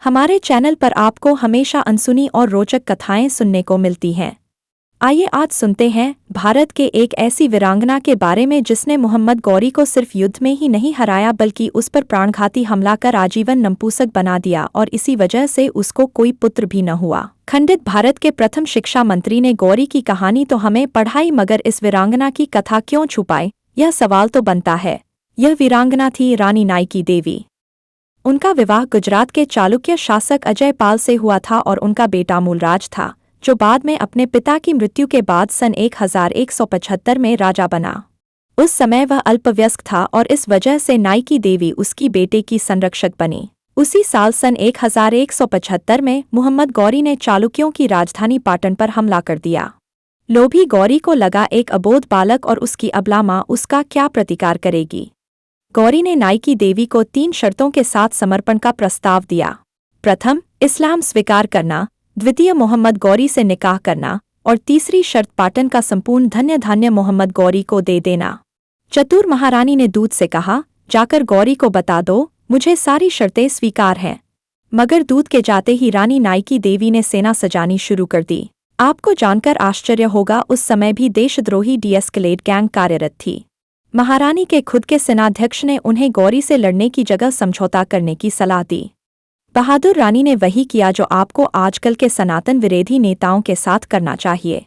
हमारे चैनल पर आपको हमेशा अनसुनी और रोचक कथाएं सुनने को मिलती हैं। आइए आज सुनते हैं भारत के एक ऐसी वीरांगना के बारे में जिसने मोहम्मद गौरी को सिर्फ युद्ध में ही नहीं हराया बल्कि उस पर प्राणघाती हमला कर आजीवन नपुंसक बना दिया और इसी वजह से उसको कोई पुत्र भी न हुआ। खंडित भारत के प्रथम शिक्षा मंत्री ने गौरी की कहानी तो हमें पढ़ाई मगर इस वीरांगना की कथा क्यों छुपाई, यह सवाल तो बनता है। यह वीरांगना थी रानी नाइकी देवी। उनका विवाह गुजरात के चालुक्य शासक अजय पाल से हुआ था और उनका बेटा मूलराज था, जो बाद में अपने पिता की मृत्यु के बाद सन 1175 में राजा बना। उस समय वह अल्पवयस्क था और इस वजह से नाइकी देवी उसकी बेटे की संरक्षक बनी। उसी साल सन 1175 में मोहम्मद गौरी ने चालुक्यों की राजधानी पाटन पर हमला कर दिया। लोभी गौरी को लगा एक अबोध बालक और उसकी अबला माँ उसका क्या प्रतिकार करेगी। गौरी ने नाइकी देवी को 3 शर्तों के साथ समर्पण का प्रस्ताव दिया। प्रथम, इस्लाम स्वीकार करना, द्वितीय, मोहम्मद गौरी से निकाह करना और तीसरी शर्त पाटन का संपूर्ण धन्य धान्य मोहम्मद गौरी को दे देना। चतुर महारानी ने दूत से कहा, जाकर गौरी को बता दो, मुझे सारी शर्तें स्वीकार हैं। मगर दूत के जाते ही रानी नाइकी देवी ने सेना सजानी शुरू कर दी। आपको जानकर आश्चर्य होगा, उस समय भी देशद्रोही डी-एस्केलेट गैंग कार्यरत थी। महारानी के खुद के सेनाध्यक्ष ने उन्हें गौरी से लड़ने की जगह समझौता करने की सलाह दी। बहादुर रानी ने वही किया जो आपको आजकल के सनातन विरोधी नेताओं के साथ करना चाहिए।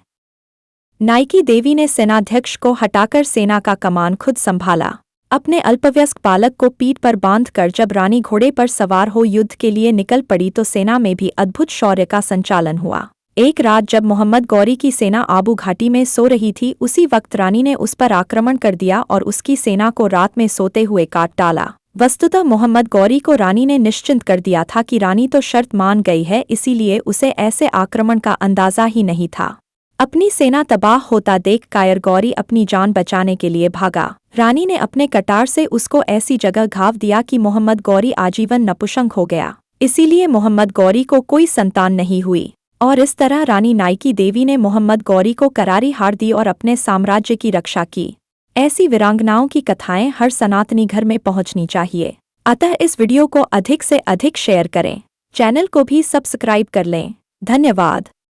नाइकी देवी ने सेनाध्यक्ष को हटाकर सेना का कमान खुद संभाला। अपने अल्पवयस्क बालक को पीठ पर बांधकर जब रानी घोड़े पर सवार हो युद्ध के लिए निकल पड़ी तो सेना में भी अद्भुत शौर्य का संचालन हुआ। एक रात जब मोहम्मद गौरी की सेना आबू घाटी में सो रही थी, उसी वक्त रानी ने उस पर आक्रमण कर दिया और उसकी सेना को रात में सोते हुए काट डाला। वस्तुतः मोहम्मद गौरी को रानी ने निश्चिंत कर दिया था कि रानी तो शर्त मान गई है, इसीलिए उसे ऐसे आक्रमण का अंदाजा ही नहीं था। अपनी सेना तबाह होता देख कायर गौरी अपनी जान बचाने के लिए भागा। रानी ने अपने कटार से उसको ऐसी जगह घाव दिया कि मोहम्मद गौरी आजीवन नपुंसक हो गया। इसीलिए मोहम्मद गौरी को कोई संतान नहीं हुई और इस तरह रानी नाइकी देवी ने मोहम्मद गौरी को करारी हार दी और अपने साम्राज्य की रक्षा की। ऐसी वीरांगनाओं की कथाएं हर सनातनी घर में पहुंचनी चाहिए। अतः इस वीडियो को अधिक से अधिक शेयर करें। चैनल को भी सब्सक्राइब कर लें। धन्यवाद।